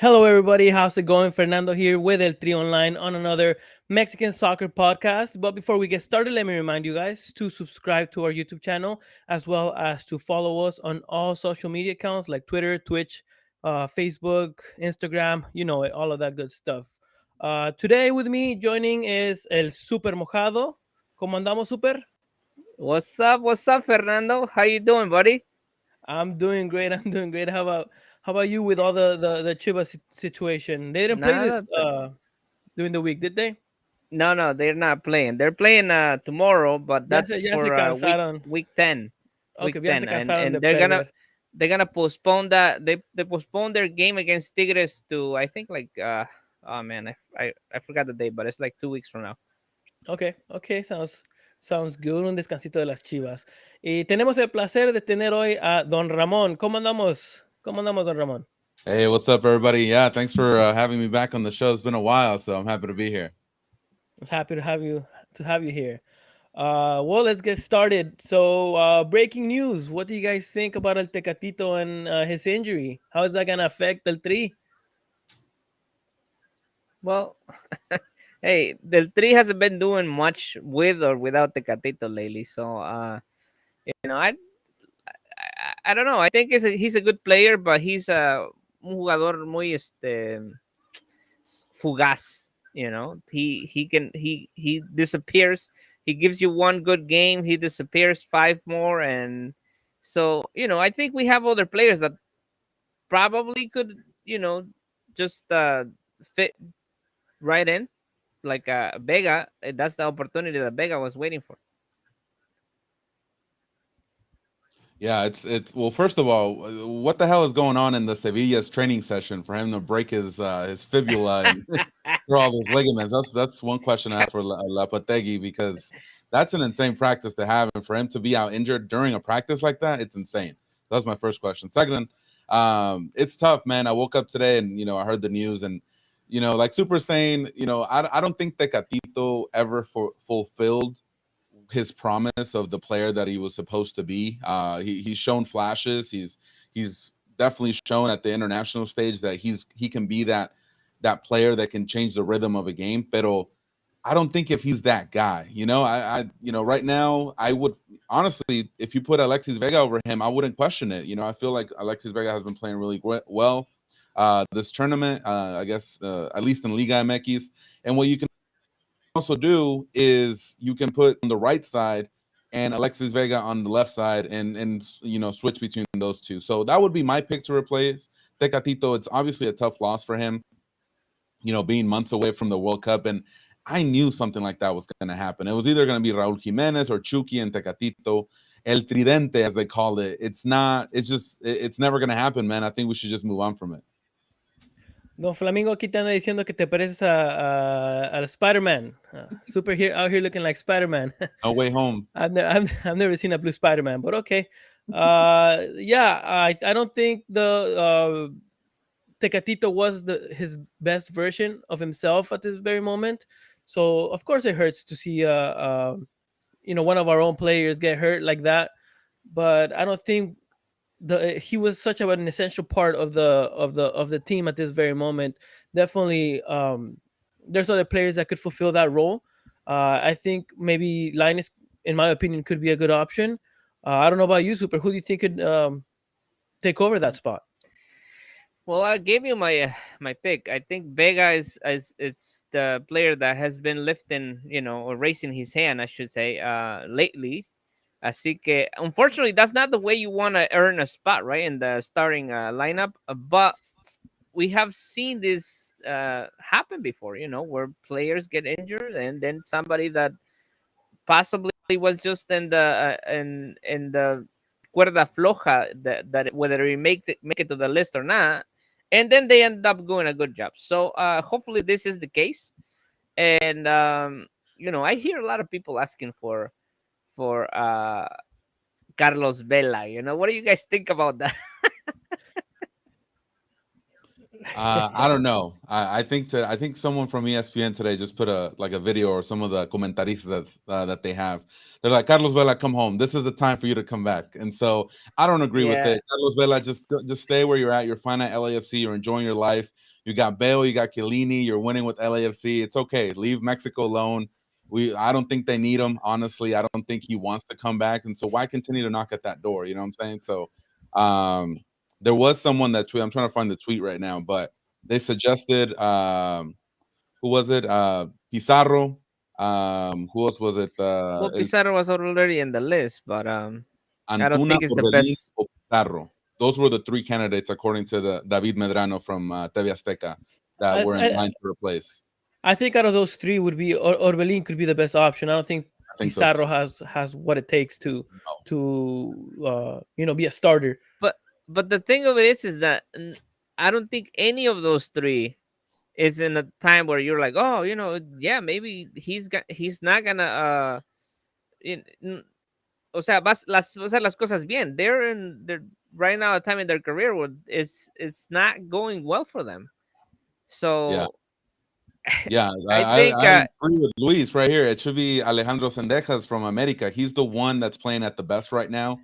Hello, everybody. How's it going? Fernando here with El Tri Online on another Mexican soccer podcast. But before we get started, let me remind you guys to subscribe to our YouTube channel as well as to follow us on all social media accounts like Twitter, Twitch, Facebook, Instagram, you know it, all of that good stuff. Today with me joining is El Super Mojado. ¿Cómo andamos, Super? What's up? What's up, Fernando? How you doing, buddy? I'm doing great. I'm doing great. How about you with all the Chivas situation? They didn't play Nada. this during the week, did they? No, they're not playing. They're playing tomorrow, but that's Ya se for week cansaron. week 10. Ok, Week ya se 10 and cansaron de and perder. they're gonna postpone that. They postponed their game against Tigres to, I think, like oh man, I forgot the date, but it's like 2 weeks from now. Ok, sounds good. Un descansito de las Chivas. Y tenemos el placer de tener hoy a Don Ramón. ¿Cómo andamos? ¿Cómo andamos, Don Ramón? Hey, what's up, everybody? Yeah, thanks for having me back on the show. It's been a while, so I'm happy to be here. It's happy to have you here. Well, let's get started. So, breaking news. What do you guys think about El Tecatito and his injury? How is that gonna affect El Tri? Well, hey, Del Tri hasn't been doing much with or without Tecatito lately, so you know, I don't know. I think he's a good player, but he's un jugador muy fugaz. You know, he disappears. He gives you one good game, he disappears five more, and so I think we have other players that probably could just fit right in, like Vega. That's the opportunity that Vega was waiting for. Yeah, it's well. First of all, what the hell is going on in the Sevilla's training session for him to break his fibula and throw all those ligaments? That's one question I have for Lapategi, because that's an insane practice to have, and for him to be out injured during a practice like that, it's insane. That's my first question. Second, it's tough, man. I woke up today and I heard the news, and like Super saying, I don't think Tecatito ever fulfilled his promise of the player that he was supposed to be. He's shown flashes. He's definitely shown at the international stage that he can be that player that can change the rhythm of a game. Pero I don't think if he's that guy, right now I would honestly, if you put Alexis Vega over him, I wouldn't question it. I feel like Alexis Vega has been playing really well this tournament. I guess at least in Liga MX, and what you can also do is you can put on the right side and Alexis Vega on the left side, and switch between those two. So that would be my pick to replace Tecatito. It's obviously a tough loss for him, being months away from the World Cup, and I knew something like that was going to happen. It was either going to be Raúl Jiménez or Chucky and Tecatito, El Tridente as they call it. It's not. It's just. It's never going to happen, man. I think we should just move on from it. Don Flamingo aquí te anda diciendo que te pareces al Spider-Man. Super here out here looking like Spider-Man. No way home. I've never seen a blue Spider-Man, but okay. Yeah, I don't think the Tecatito was his best version of himself at this very moment. So of course it hurts to see one of our own players get hurt like that. But I don't think he was such an essential part of the team at this very moment. Definitely, there's other players that could fulfill that role. I think maybe Linus, in my opinion, could be a good option. I don't know about you, Super. Who do you think could take over that spot? Well, I gave you my pick. I think Vega is it's the player that has been lifting, or raising his hand, I should say, lately. Así que, unfortunately, that's not the way you want to earn a spot, right, in the starting lineup. But we have seen this happen before, where players get injured and then somebody that possibly was just in the cuerda floja that whether we make it to the list or not, and then they end up doing a good job. So hopefully this is the case. And I hear a lot of people asking for Carlos Vela. What do you guys think about that? I don't know. I think someone from ESPN today just put a video or some of the comentaristas that they have. They're like, Carlos Vela, come home. This is the time for you to come back. And so I don't agree with Yeah. it. Carlos Vela, just stay where you're at. You're fine at LAFC. You're enjoying your life. You got Bale. You got Chiellini. You're winning with LAFC. It's okay. Leave Mexico alone. I don't think they need him. Honestly, I don't think he wants to come back. And so why continue to knock at that door? You know what I'm saying? So, um, there was someone that tweet. I'm trying to find the tweet right now, but they suggested who was it? Pizarro. Who else was it? Well, Pizarro was already in the list, but I don't Antuna, think it's the Orbelin, best. or Pizarro. Those were the three candidates, according to the David Medrano from TV Azteca, that I, were in I line to replace. I think out of those three would be Orbelin could be the best option. I don't think I think so Pizarro too. has what it takes to No. be a starter. But the thing of it is that I don't think any of those three is in a time where you're like, oh, yeah, maybe he's not gonna in- n- o sea, las cosas bien. They're right now a time in their career where it's not going well for them. Yeah. So Yeah, I think I agree with Luis right here. It should be Alejandro Sendejas from America. He's the one that's playing at the best right now.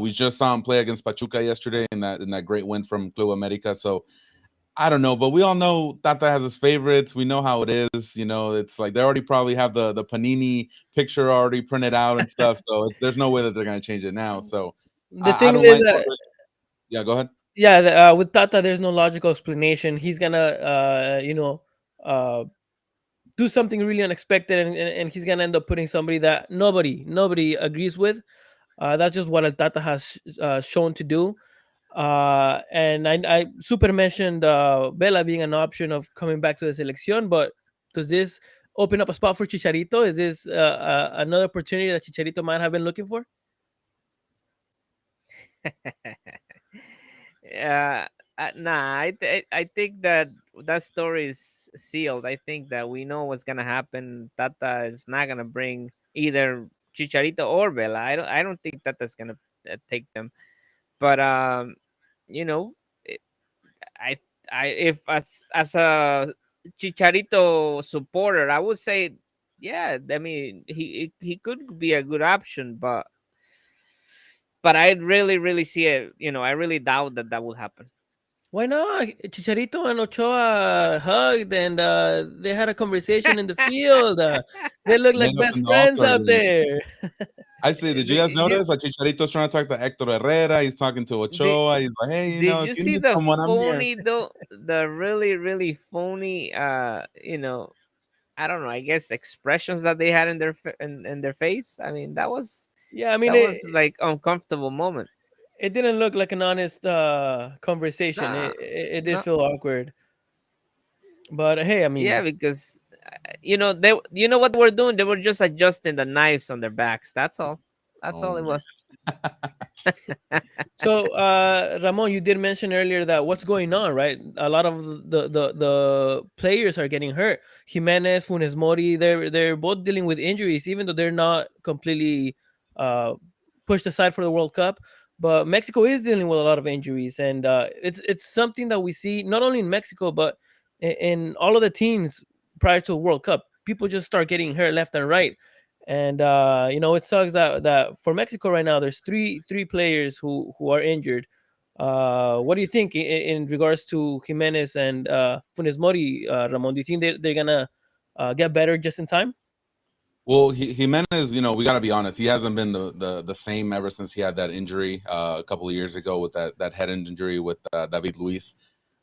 We just saw him play against Pachuca yesterday in that great win from Club America. So I don't know, but we all know Tata has his favorites. We know how it is. It's like they already probably have the Panini picture already printed out and stuff. So there's no way that they're going to change it now. So The I thing don't is like. that Yeah, go ahead. yeah, with Tata, there's no logical explanation. He's gonna uh, do something really unexpected, and he's gonna end up putting somebody that nobody agrees with. That's just what El Tata has shown to do. And I super mentioned Bella being an option of coming back to the Seleccion, but does this open up a spot for Chicharito? Is this another opportunity that Chicharito might have been looking for? yeah, nah, I think that that story is sealed. I think that we know what's gonna happen. Tata is not gonna bring either Chicharito or Vela. I don't think Tata's gonna take them. But you know, it- I I if as a Chicharito supporter, I would say, yeah. I mean, he could be a good option, but I really see it. I really doubt that that will happen. Why not? Chicharito and Ochoa hugged and they had a conversation in the field. They look Met like up in best the All friends Star out game. there. I see. Did you guys notice? Like Chicharito's trying to talk to Hector Herrera. He's talking to Did, Ochoa. He's like, hey, did if you you see need the someone, I'm here. phony though? The really phony, I don't know. I guess expressions that they had in in their face. I mean, Yeah, I mean that was like uncomfortable moment. it didn't look like an honest conversation. Nah, It did no, feel awkward. But hey, I yeah, mean, because what they were doing. They were just adjusting the knives on their backs. That's all. That's Oh all it man. was. so Ramon, you did mention earlier that what's going on, right? A lot of the players are getting hurt. Jimenez, Funes Mori, they're both dealing with injuries, even though they're not completely uh, pushed aside for the World Cup. But Mexico is dealing with a lot of injuries, and it's something that we see not only in Mexico but in all of the teams prior to the World Cup. People just start getting hurt left and right, and it sucks that for Mexico right now there's three players who are injured. What do you think in regards to Jimenez and Funes Mori, Ramon? Do you think they're gonna get better just in time? Well, Jimenez, we got to be honest. He hasn't been the same ever since he had that injury a couple of years ago with that head injury with David Luis.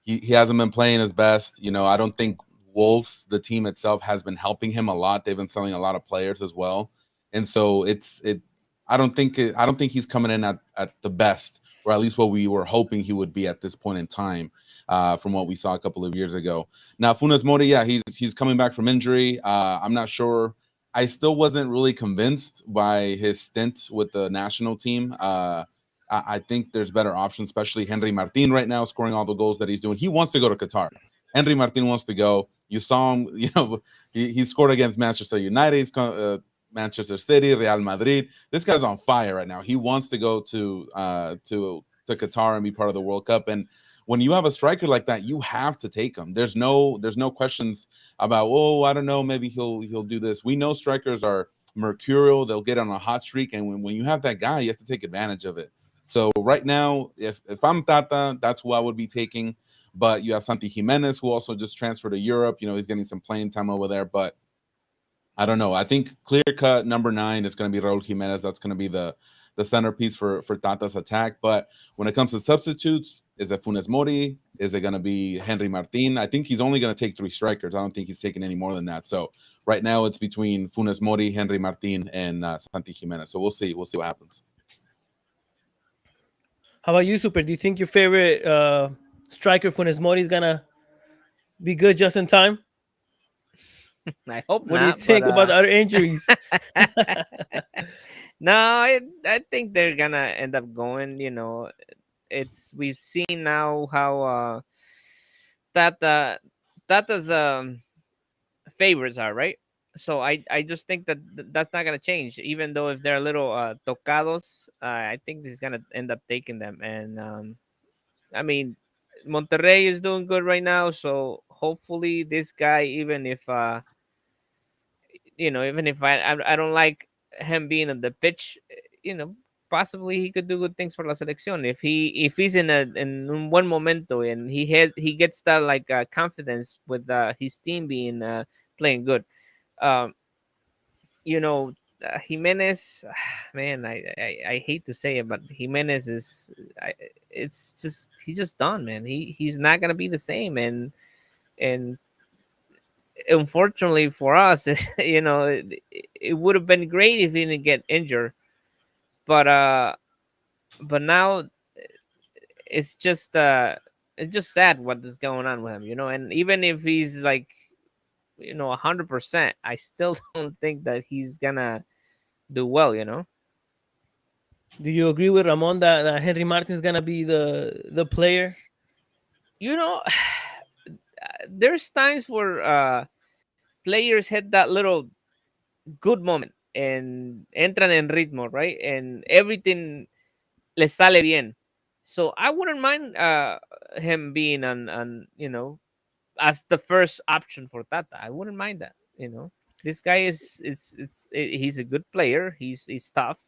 He hasn't been playing his best. I don't think Wolves, the team itself, has been helping him a lot. They've been selling a lot of players as well, and so it. I don't think he's coming in at the best, or at least what we were hoping he would be at this point in time, from what we saw a couple of years ago. Now Funes Mori, yeah, he's coming back from injury. I'm not sure. I still wasn't really convinced by his stint with the national team. I think there's better options, especially Henry Martin right now scoring all the goals that he's doing. He wants to go to Qatar. Henry Martin wants to go. You saw him, he scored against Manchester United, Manchester City, Real Madrid. This guy's on fire right now. He wants to go to Qatar and be part of the World Cup. And when you have a striker like that, you have to take him. There's no questions about, oh, I don't know, maybe he'll do this. We know strikers are mercurial. They'll get on a hot streak, and when you have that guy, you have to take advantage of it. So right now, if I'm Tata, that's who I would be taking. But you have Santi Jimenez, who also just transferred to Europe. He's getting some playing time over there. But I don't know. I think clear cut number 9 is going to be Raul Jimenez. That's going to be the centerpiece for Tata's attack. But when it comes to substitutes, is it Funes Mori? Is it going to be Henry Martin? I think he's only going to take 3 strikers. I don't think he's taking any more than that. So right now it's between Funes Mori, Henry Martin, and Santi Jimenez. So we'll see. We'll see what happens. How about you, Super? Do you think your favorite striker Funes Mori is gonna be good just in time? I hope What do you not, but think about the other injuries? no, I think they're gonna end up going. We've seen now how Tata Tata's favorites are, right. So I just think that that's not gonna change, even though if they're a little tocados. I think he's gonna end up taking them, and I mean, Monterrey is doing good right now, so hopefully this guy, even if I don't like him being on the pitch, you know, possibly he could do good things for La Selección if he's in one momento, and he gets that like confidence with his team being playing good. Um, Jimenez, man, I hate to say it, but Jimenez it's just he's just done, man. He's not gonna be the same, and unfortunately for us, it would have been great if he didn't get injured, but now it's just sad what is going on with him, and even if he's like 100%, I still don't think that he's gonna do well. Do you agree with Ramon that Henry Martin is gonna be the player? you know there's times where players hit that little good moment and entran en ritmo, right, and everything les sale bien. So I wouldn't mind him being on as the first option for Tata. I wouldn't mind that. This guy he's a good player. He's tough.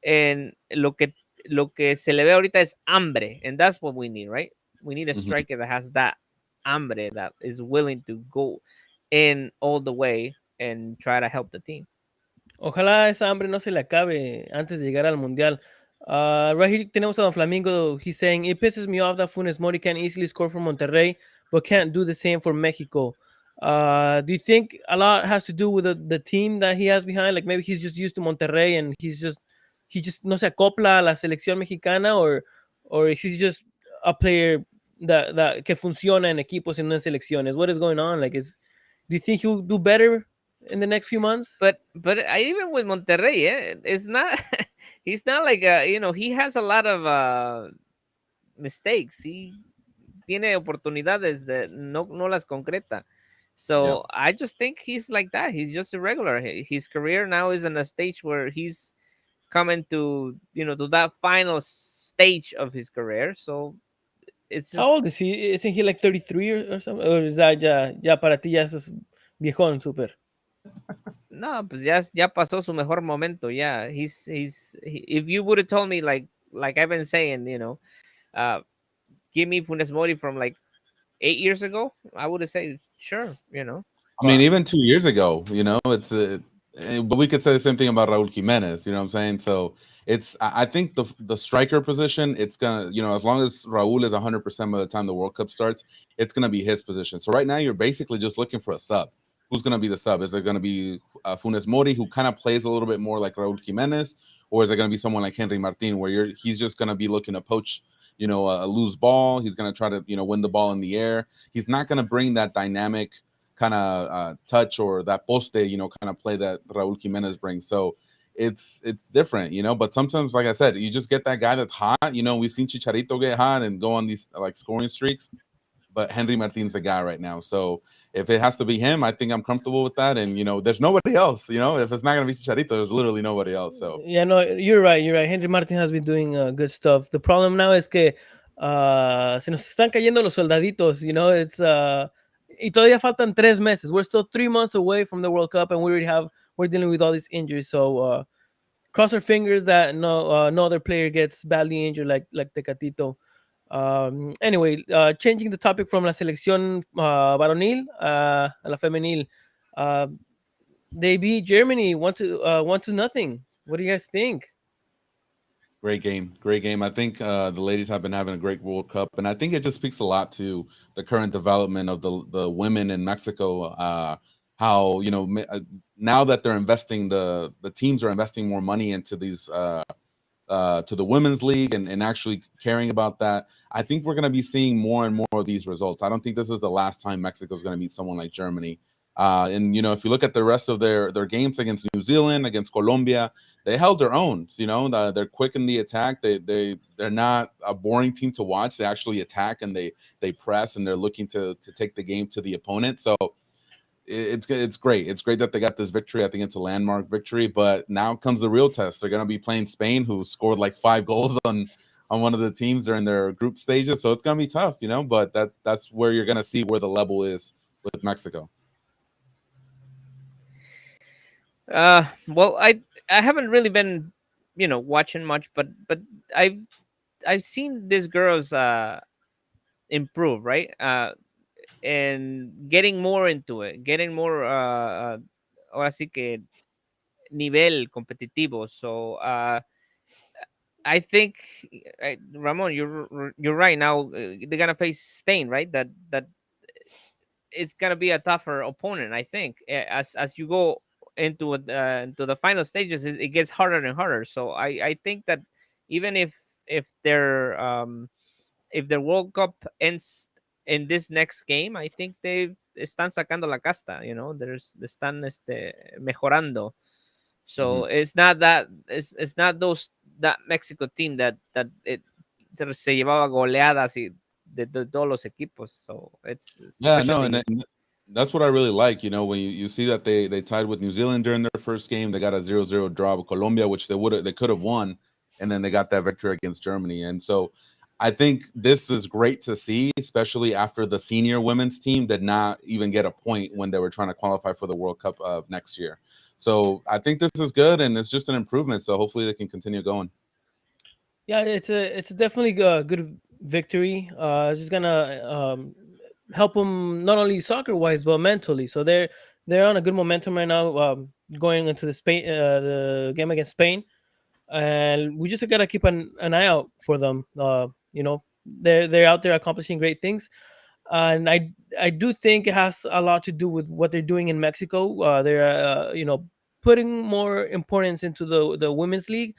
And lo que se le ve ahorita es hambre, and that's what we need, right? We need a Mhm. striker that has that hambre, that is willing to go in all the way and try to help the team. Ojalá esa hambre no se le acabe antes de llegar al mundial. Right here tenemos a Don Flamingo. He's saying it pisses me off that Funes Mori can easily score for Monterrey, but can't do the same for Mexico. Do you think a lot has to do with the team that he has behind? Like maybe he's just used to Monterrey and he just no se acopla a la selección mexicana, or he's just a player that que funciona en equipos y no en selecciones. What is going on? Do you think he'll do better in the next few months? But even with Monterrey, it's not. He's not like he has a lot of mistakes. He tiene oportunidades that no las concreta. Yeah. So I just think he's like that. He's just irregular. His career now is in a stage where he's coming to that final stage of his career. So it's How old just is he? Isn't he like 33 or something? Or is that ya para ti ya es viejón, super? no, pues ya pasó su mejor momento. Yeah, if you would have told me like I've been saying, uh, give me Funes Mori from like 8 years ago, I would have said sure. I mean, But even 2 years ago, it's but we could say the same thing about Raul Jimenez. You know what I'm saying? So I think the striker position, it's gonna, as long as Raul is 100% by the time the World Cup starts, it's gonna be his position. So right now, you're basically just looking for a sub. Who's gonna be the sub? Is it gonna be Funes Mori, who kind of plays a little bit more like Raul Jimenez, or is it gonna be someone like Henry Martin, where he's just gonna be looking to poach, a loose ball? He's gonna try to win the ball in the air. He's not gonna bring that dynamic kind of touch or that poste, kind of play that Raul Jimenez brings. So it's different, But sometimes, like I said, you just get that guy that's hot. We've seen Chicharito get hot and go on these like scoring streaks, but Henry Martin's the guy right now. So if it has to be him, I think I'm comfortable with that. And there's nobody else. If it's not gonna be Chicharito, there's literally nobody else. So Yeah, no, you're right. You're right. Henry Martin has been doing good stuff. The problem now is que se nos están cayendo los soldaditos. It's y todavía faltan 3 meses. We're still 3 months away from the World Cup, and we're dealing with all these injuries. So cross our fingers that no other player gets badly injured like Tecatito. Anyway, changing the topic from la selección varonil a la femenil. Uh, they beat Germany 1-0. What do you guys think? great game, great game. I think the ladies have been having a great World Cup, and I think it just speaks a lot to the current development of the women in Mexico. How now that they're investing, the teams are investing more money into these to the women's league, and actually caring about that. I think we're going to be seeing more and more of these results. I don't think this is the last time Mexico is going to meet someone like Germany. And if you look at the rest of their games against New Zealand, against Colombia, they held their own. They're quick in the attack. They're not a boring team to watch. They actually attack, and they press, and they're looking to take the game to the opponent. So it's great. It's great that they got this victory. I think it's a landmark victory. But now comes the real test. They're going to be playing Spain, who scored like 5 goals on one of the teams during their group stages. So it's going to be tough, But that's where you're going to see where the level is with Mexico. Well, I haven't really been, watching much, but I've I've seen these girls improve, right? And getting more into it, getting more ahora sí que nivel competitivo. So I think Ramon, you're right. Now they're gonna face Spain, right? That it's gonna be a tougher opponent. I think as you go into the final stages, it gets harder and harder. So I think that even if their if the World Cup ends in this next game, I think they están sacando la casta. There's están mejorando. So Mhm. it's not those that Mexico team that it se llevaba goleadas y de todos los equipos. So it's Yeah, no, and, especially and that's what I really like. When you see that they tied with New Zealand during their first game, they got a 0-0 draw with Colombia, which they could have won, and then they got that victory against Germany. And so I think this is great to see, especially after the senior women's team did not even get a point when they were trying to qualify for the World Cup of next year. So I think this is good, and it's just an improvement. So hopefully they can continue going. Yeah, it's definitely a good victory. It's just gonna help them not only soccer wise but mentally. So they're on a good momentum right now, going into the game against Spain, and we just gotta keep an eye out for them. They're out there accomplishing great things, and I do think it has a lot to do with what they're doing in Mexico. They're putting more importance into the women's league.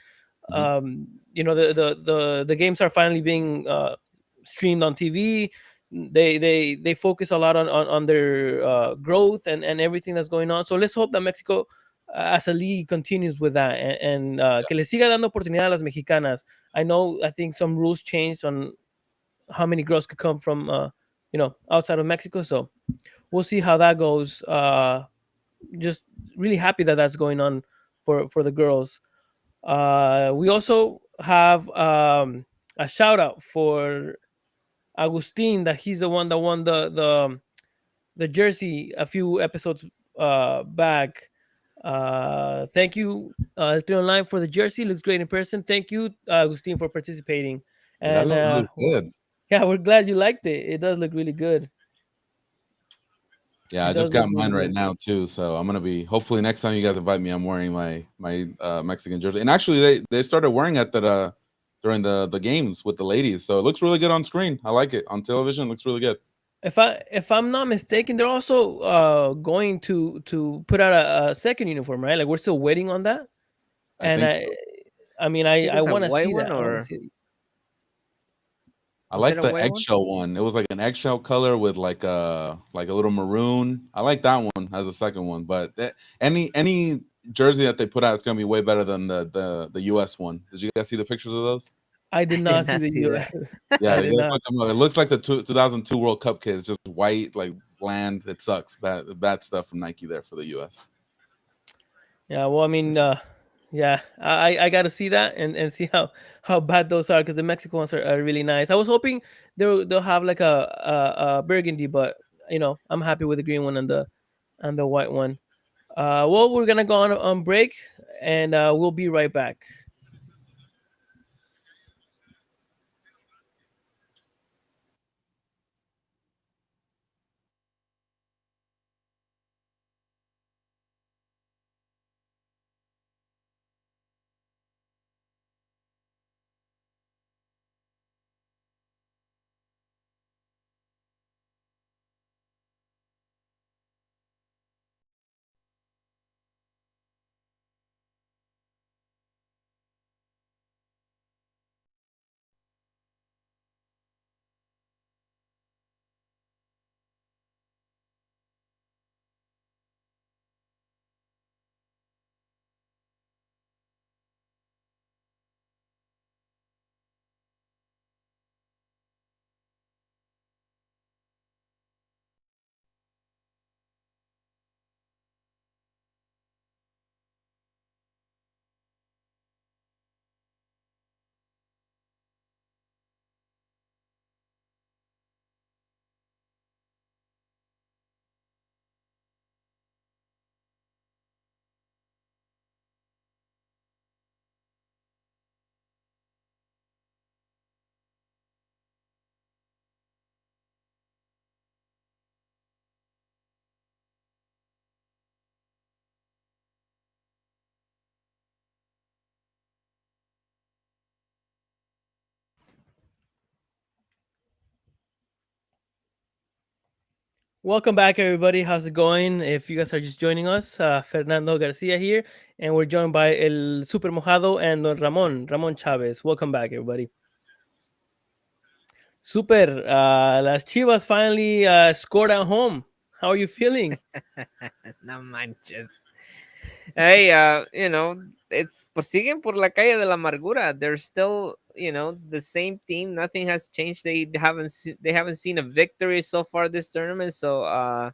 Mhm. The games are finally being streamed on TV. They focus a lot on their growth and everything that's going on. So let's hope that Mexico as a league continues with that, and que le siga dando oportunidad a las mexicanas. I think some rules changed on how many girls could come from outside of Mexico. So we'll see how that goes. Just really happy that that's going on for the girls. We also have a shout out for Agustin, that he's the one that won the jersey a few episodes back. Thank you, El Trio Online, for the jersey. Looks great in person. Thank you, Agustin, for participating. Yeah, And that looks good. yeah, we're glad you liked it. It does look really good. Yeah, It I does just look got really mine right good. now too. So I'm gonna be, hopefully next time you guys invite me, I'm wearing my Mexican jersey. And actually, they started wearing it during the games with the ladies. So it looks really good on screen. I like it on television. It looks really good. If I'm not mistaken, they're also going to put out a second uniform, right? Like we're still waiting on that. I And think I so. I mean it I was a want to white see one, that. I want to or see. I was like it a the white one? eggshell one. It was like an eggshell color with like a little maroon. I like that one as a second one. But any jersey that they put out is gonna be way better than the US one. Did you guys see the pictures of those? I did I did not see not the see that. U.S. Yeah, I you did guys not. look them up. It looks like the 2002 World Cup kit. It's just white, like bland. It sucks. Bad stuff from Nike there for the US. Yeah, well, I mean, yeah, I got to see that and see how bad those are because the Mexico ones are really nice. I was hoping they'll have like a burgundy, but I'm happy with the green one and the white one. Well, we're gonna go on break, and we'll be right back. Welcome back, everybody. How's it going? If you guys are just joining us, Fernando Garcia here, and we're joined by El Super Mojado and Don Ramon Chavez. Welcome back, everybody. Super. Las Chivas finally scored at home. How are you feeling? No manches. Hey, it's por siguen por la calle de la amargura. They're still, the same team. Nothing has changed. They haven't seen a victory so far this tournament. So,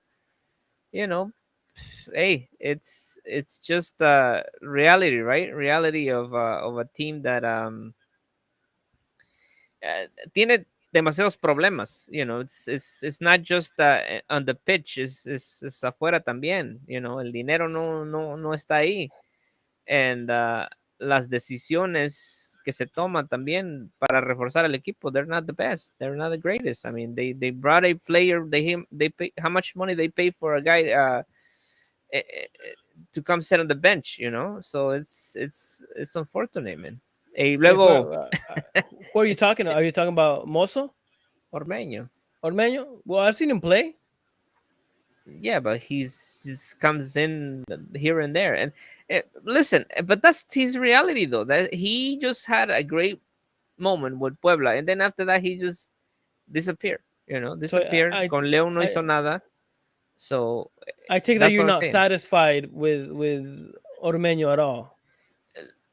you know, hey, it's just reality, right? Reality of a team that tiene demasiados problemas. It's not just on the pitch. Es afuera también. El dinero no está ahí. And las decisiones que se toman también para reforzar el equipo, they're not the best, they're not the greatest. I mean, they brought a player, they pay how much money they pay for a guy eh, eh, to come sit on the bench, so it's unfortunate, man. Y Wait, luego who are you es talking? Are you talking about Mozo? Ormeño. Ormeño? Well, I've seen him play. Yeah, but he's just comes in here and there, and listen, but that's his reality though. That he just had a great moment with Puebla, and then after that he just disappeared. So Disappeared. Con León no I, hizo nada. So I take that that's you're what I'm not saying. satisfied with Ormeño at all.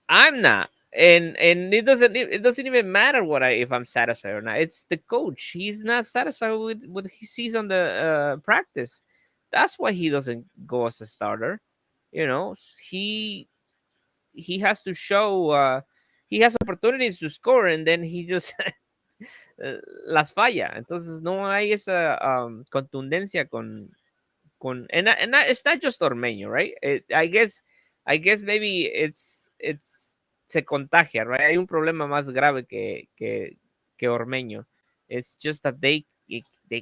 I'm not, and it doesn't even matter if I'm satisfied or not. It's the coach. He's not satisfied with what he sees on the practice. That's why he doesn't go as a starter. You know, he he has to show. He has opportunities to score, and then he just las falla. Entonces no hay esa contundencia it's not just Ormeño, right? I guess maybe it's se contagia, right? Hay un problema más grave que Ormeño. It's just that they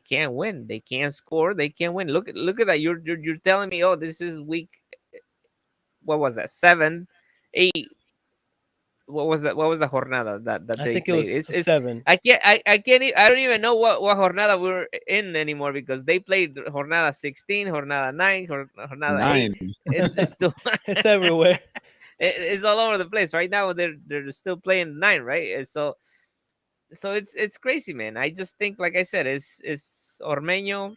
can't win, they can't score, they can't win. Look at that. You're telling me, oh, this is week. What was that? 7, 8. What was the jornada that I they think it played? was It's 7. I don't even know what jornada we're in anymore because they played jornada 16, jornada 9, jornada 8. Nine. It's still It's everywhere. it's all over the place right now. They're still playing 9, right? And so it's crazy, man. I just think, like I said, is Ormeño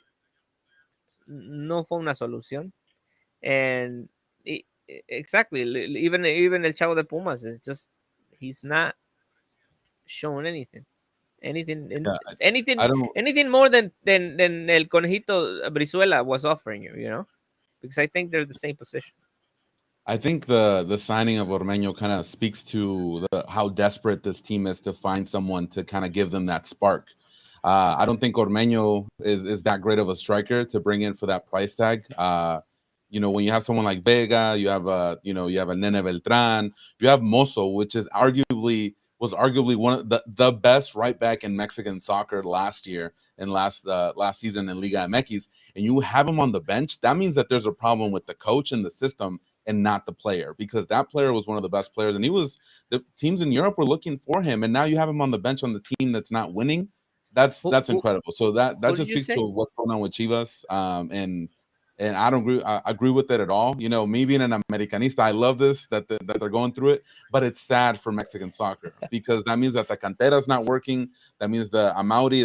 no fue una solución, and exactly. Even El Chavo de Pumas is just he's not showing anything. Anything Yeah, anything I don't. anything more than El Conejito Brizuela was offering you, you know? Because I think they're the same position. I think the signing of Ormeño kind of speaks to how desperate this team is to find someone to kind of give them that spark. I don't think Ormeño is that great of a striker to bring in for that price tag. When you have someone like Vega, you have a Nene Beltran, you have Mozo, which is arguably one of the best right back in Mexican soccer last year and last season in Liga MX, and you have him on the bench. That means that there's a problem with the coach and the system and not the player, because that player was one of the best players, and the teams in Europe were looking for him, and now you have him on the bench on the team that's not winning. That's Who that's incredible. So that who did just you speaks say? to what's going on with Chivas. And I don't agree. I agree with it at all. Me being an Americanista, I love this that they're going through it, but it's sad for Mexican soccer because that means that the cantera is not working. That means the Amauri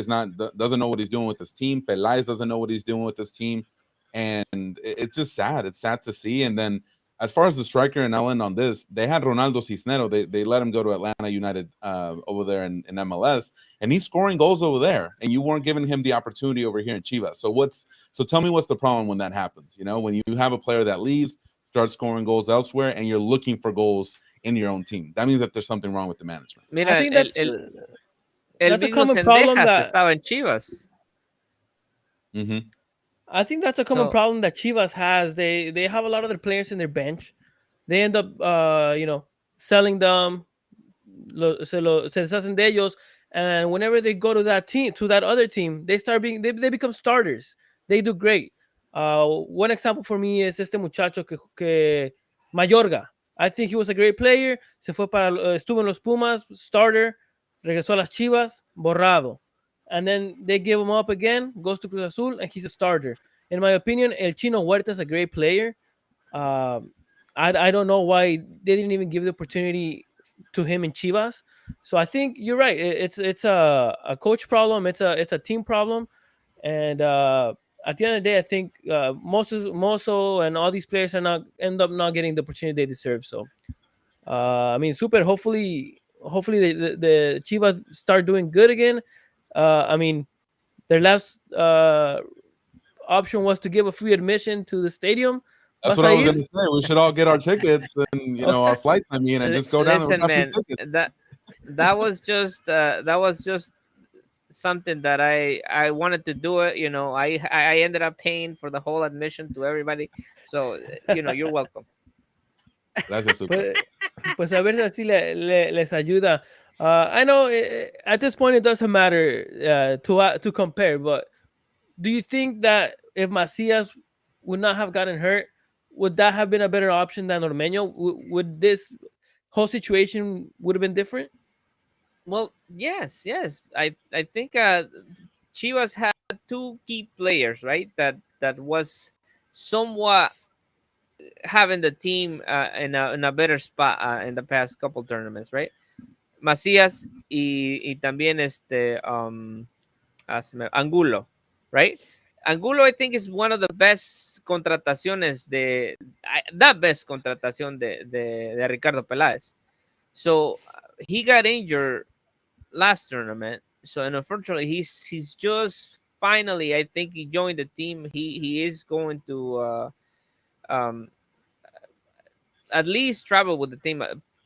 doesn't know what he's doing with his team. Peláez doesn't know what he's doing with his team, and it's just sad. It's sad to see. And then as far as the striker, and I'll end on this, they had Ronaldo Cisnero. They let him go to Atlanta United over there in MLS, and he's scoring goals over there, and you weren't giving him the opportunity over here in Chivas. So tell me what's the problem when that happens? When you have a player that leaves, starts scoring goals elsewhere, and you're looking for goals in your own team. That means that there's something wrong with the management. I Mira, think el that's a mismo common problem Sendejas that estaba en Chivas. Mm-hmm. I think that's a common So problem that Chivas has. They have a lot of their players in their bench. They end up selling them, se deshacen de ellos, and whenever they go to that team, to that other team, they become starters. They do great. One example for me is este muchacho que Mayorga. I think he was a great player. Estuvo en los Pumas, starter, regresó a las Chivas, borrado, and then they give him up again, goes to Cruz Azul, and he's a starter. In my opinion, El Chino Huerta is a great player. Um, I don't know why they didn't even give the opportunity to him in Chivas. So I think you're right. It's a coach problem. It's a team problem, and at the end of the day, I think Mozo and all these players are not end up not getting the opportunity they deserve. So I mean, super. Hopefully the Chivas start doing good again. I mean, their last option was to give a free admission to the stadium. That's Vas what I a was ir? going to say. We should all get our tickets and our flights. And just go down there with listen, our free man, tickets. that was just something that I wanted to do it. I ended up paying for the whole admission to everybody. So you're welcome. Gracias, Super. Pues, pues a ver si así les ayuda. I know at this point it doesn't matter to compare, but do you think that if Macias would not have gotten hurt, would that have been a better option than Ormeño? Would this whole situation would have been different? Well, yes. I think Chivas had two key players, right? That was somewhat having the team in a better spot in the past couple tournaments, right? Macías y también Angulo, right? Angulo, I think, is one of the best contrataciones the best contratación de Ricardo Peláez. So he got injured last tournament. So, and unfortunately, he's just finally, I think, he joined the team. He is going to um, at least travel with the team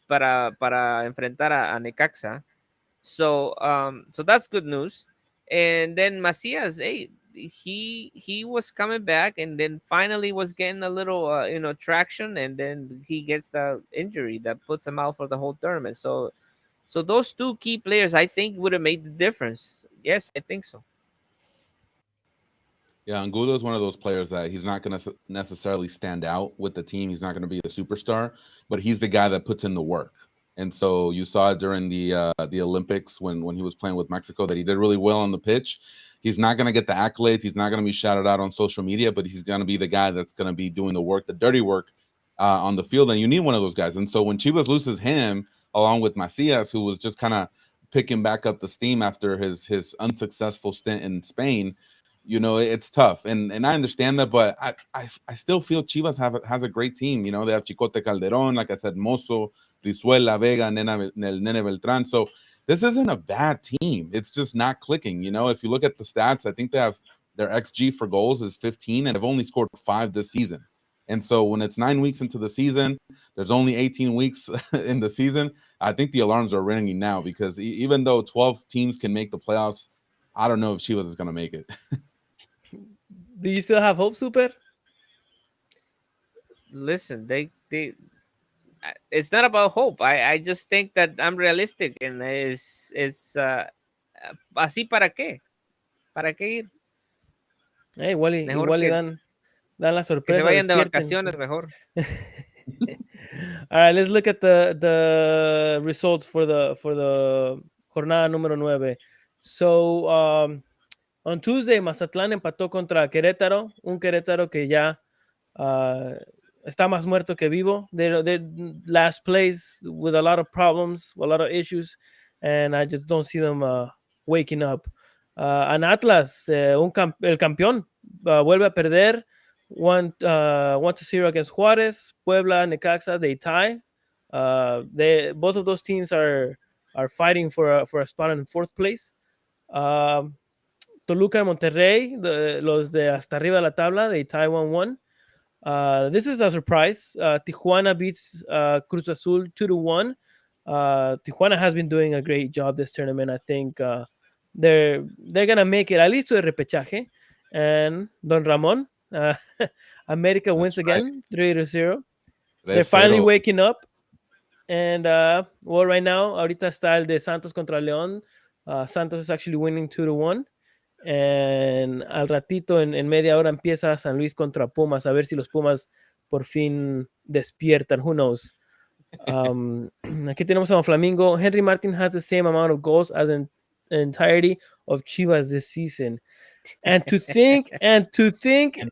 para enfrentar a Necaxa. So that's good news. And then Macias, hey, he was coming back, and then finally was getting a little traction, and then he gets the injury that puts him out for the whole tournament. So those two key players, I think, would have made the difference. Yes, I think so. Yeah, Angulo is one of those players that he's not going to necessarily stand out with the team. He's not going to be a superstar, but he's the guy that puts in the work. And so you saw it during the Olympics when he was playing with Mexico that he did really well on the pitch. He's not going to get the accolades. He's not going to be shouted out on social media, but he's going to be the guy that's going to be doing the work, the dirty work on the field. And you need one of those guys. And so when Chivas loses him, along with Macias, who was just kind of picking back up the steam after his unsuccessful stint in Spain, it's tough, and I understand that, but I still feel Chivas has a great team. They have Chicote Calderon, like I said, Mozo, Brizuela, Vega, Nene Beltran. So this isn't a bad team. It's just not clicking. If you look at the stats, I think they have their XG for goals is 15, and they've only scored 5 this season. And so when it's 9 weeks into the season, there's only 18 weeks in the season. I think the alarms are ringing now because even though 12 teams can make the playoffs, I don't know if Chivas is going to make it. Do you still have hope, Super? Listen, they it's not about hope. I just think that I'm realistic, and it's así para qué? ¿Para qué ir? Igual y, Mejor igual y dan la que se sorpresa, vayan de despierten. vacaciones mejor. All right, let's look at the results for the jornada número 9. So, on Tuesday, Mazatlán empató contra Querétaro, un Querétaro que ya está más muerto que vivo. They're last place with a lot of problems, a lot of issues, and I just don't see them waking up. And Atlas, el campeón, vuelve a perder 1-0 against Juárez. Puebla, Necaxa, they tie. Both of those teams are fighting for a spot in fourth place. Toluca and Monterrey, los de hasta arriba de la tabla, they tie 1-1. This is a surprise. Tijuana beats Cruz Azul 2-1. Tijuana has been doing a great job this tournament. I think they're gonna make it at least to the repechaje. And Don Ramon, America wins That's right. again, 3-0. They're 3-0. finally waking up. And well, right now, ahorita está el de Santos contra León. Santos is actually winning 2-1. And al ratito, en media hora, empieza San Luis contra Pumas. A ver si los Pumas por fin despiertan. Who knows? Aquí tenemos a Flamingo. Henry Martin has the same amount of goals as in the entirety of Chivas this season. And to think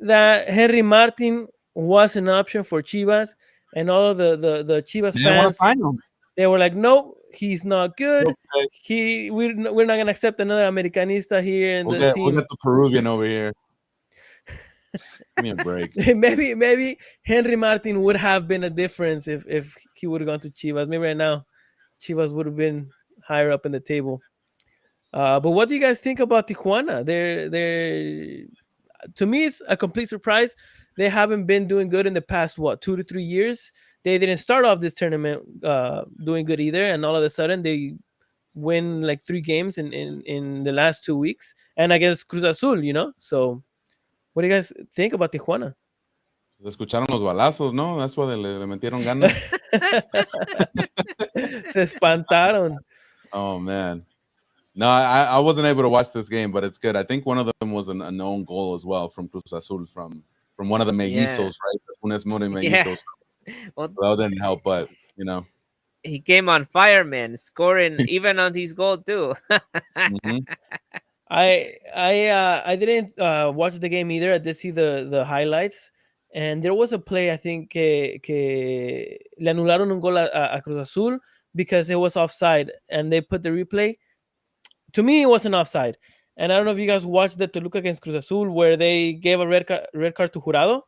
that Henry Martin was an option for Chivas, and all of the Chivas fans, they were like, no, he's not good. Okay. We're not going to accept another Americanista here in the team. We'll get the Peruvian over here. Give me a break. maybe Henry Martin would have been a difference if he would have gone to Chivas. Maybe right now, Chivas would have been higher up in the table. But what do you guys think about Tijuana? They're to me, it's a complete surprise. They haven't been doing good in the past 2 to 3 years. They didn't start off this tournament doing good either, and all of a sudden they win like 3 games in the last 2 weeks, and against Cruz Azul, So, what do you guys think about Tijuana? Se escucharon los balazos, ¿no? That's why le metieron ganas. Se espantaron. Oh man. No, I wasn't able to watch this game, but it's good. I think one of them was a known goal as well from Cruz Azul from one of the mellizos, right? Funes Mori mellizos. Yeah. Well, that didn't help, but he came on fire, man, scoring even on his goal too. Mm-hmm. I didn't watch the game either. I did see the highlights, and there was a play, I think, que le anularon un gol a Cruz Azul because it was offside, and they put the replay. To me, it wasn't offside. And I don't know if you guys watched the Toluca against Cruz Azul where they gave a red card to Jurado.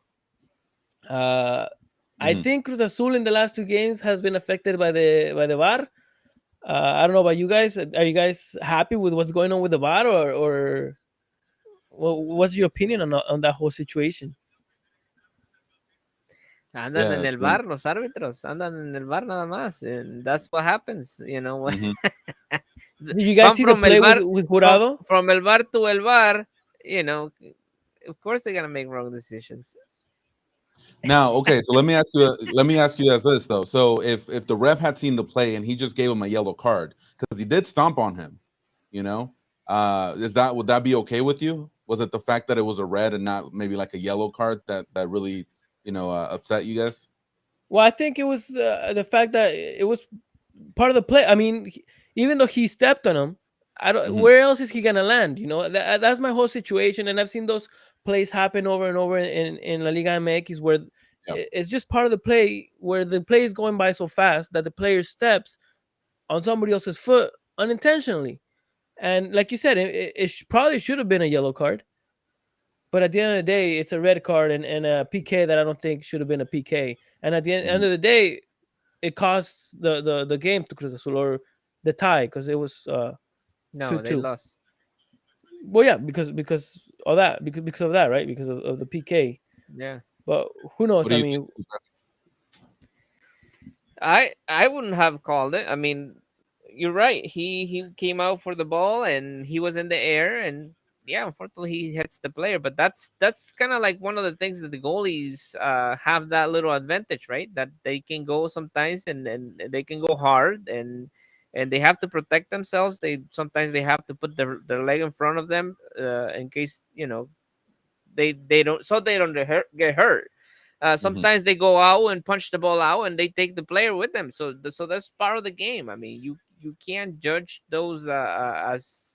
I think Cruz Azul in the last 2 games has been affected by the VAR. I don't know about you guys. Are you guys happy with what's going on with the VAR, or what's your opinion on that whole situation? Andan en el bar, los árbitros andan en el bar nada más, and that's what happens, Did you guys see the play with Jurado? From el bar to el bar, of course they're gonna make wrong decisions. Now, okay, so let me ask you as this though. So if the ref had seen the play and he just gave him a yellow card because he did stomp on him, would that be okay with you? Was it the fact that it was a red and not maybe like a yellow card that really upset you guys? Well, I think it was the fact that it was part of the play. I mean, even though he stepped on him, I don't. Mm-hmm. Where else is he gonna land? That's my whole situation, and I've seen those plays happen over and over in La Liga MX where it's just part of the play, where the play is going by so fast that the player steps on somebody else's foot unintentionally, and like you said, it probably should have been a yellow card. but at the end of the day, it's a red card and a PK that I don't think should have been a PK. And at the end Mhm. of the day, it costs the game to Cruz Azul or the tie because it was No, they 2-2. lost. Well, yeah, because of that, because of that, right? Because of the PK. Yeah. But who What knows? do I you think, mean, Super? I wouldn't have called it. I mean, you're right. He came out for the ball and he was in the air and yeah, unfortunately he hits the player. But that's kind of like one of the things that the goalies have that little advantage, right? That they can go sometimes and they can go hard and they have to protect themselves. They sometimes they have to put their leg in front of them in case they don't so they don't get hurt. Mhm. Sometimes they go out and punch the ball out and they take the player with them. So that's part of the game. I mean, you can't judge those as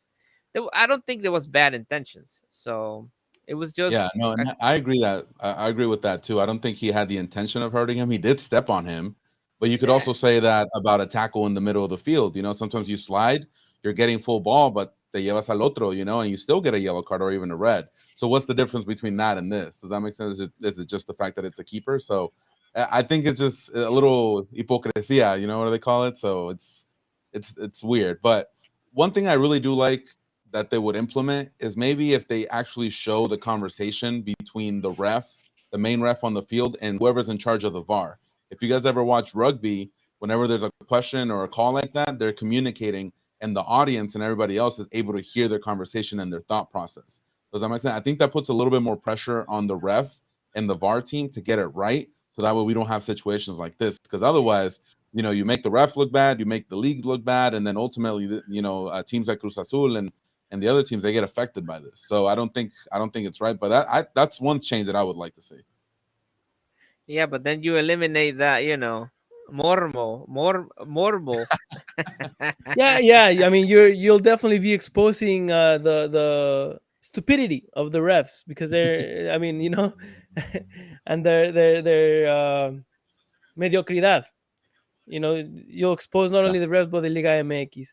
I don't think there was bad intentions. So it was just Yeah, no, and I agree that I agree with that too. I don't think he had the intention of hurting him. He did step on him, but you could yeah. also say that about a tackle in the middle of the field. You know, sometimes you slide, you're getting full ball, but te llevas al otro, you know, and you still get a yellow card or even a red. So what's the difference between that and this? Does that make sense? Is it just the fact that it's a keeper? So I think it's just a little hipocresía, you know what they call it? So it's weird. But one thing I really do like that they would implement is maybe if they actually show the conversation between the ref, the main ref on the field, and whoever's in charge of the VAR. If you guys ever watch rugby, whenever there's a question or a call like that, they're communicating, and the audience and everybody else is able to hear their conversation and their thought process. Does that make sense? I think that puts a little bit more pressure on the ref and the VAR team to get it right, so that way we don't have situations like this. Because otherwise, you make the ref look bad, you make the league look bad, and then ultimately, teams like Cruz Azul and the other teams, they get affected by this. So I don't think it's right. But that's one change that I would like to see. Yeah, but then you eliminate that, morbo. yeah, yeah. I mean, you'll definitely be exposing the stupidity of the refs because they're. I mean, and their mediocridad. You'll expose not Yeah. only the refs but the Liga MX.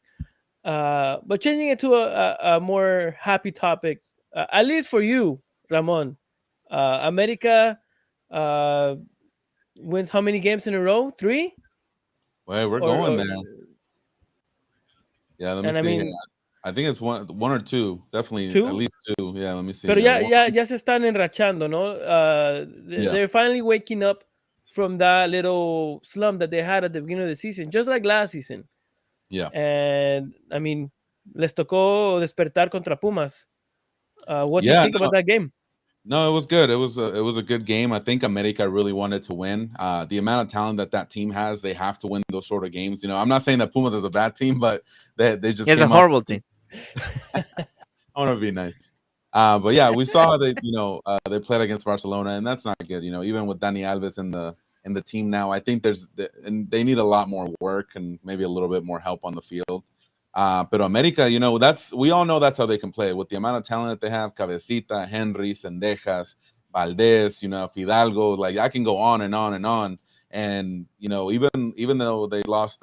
But changing it to a more happy topic, at least for you, Ramon. America uh, wins how many games in a row? Three, Well, we're or, going or there. Yeah, let me and I see here. mean I think it's one or two. Definitely at two. least two. Yeah, let me see. Pero Yeah, ya, one. ya, ya se están enrachando, ¿no? Yeah, They're finally waking up from that little slump that they had at the beginning of the season, just like last season. yeah. And I mean, les tocó despertar contra Pumas. What do you Yeah, think about no, that game? no, it was good. It was a good game. I think America really wanted to win. The amount of talent that team has, they have to win those sort of games. I'm not saying that Pumas is a bad team, but they just It's a came off. horrible team. I want to be nice. But yeah, we saw that they played against Barcelona, and that's not good. Even with Dani Alves in the team now, I think and they need a lot more work and maybe a little bit more help on the field. But America, we all know that's how they can play with the amount of talent that they have. Cabecita, Henry, Sendejas, Valdez, Fidalgo. Like I can go on and on and on. And even though they lost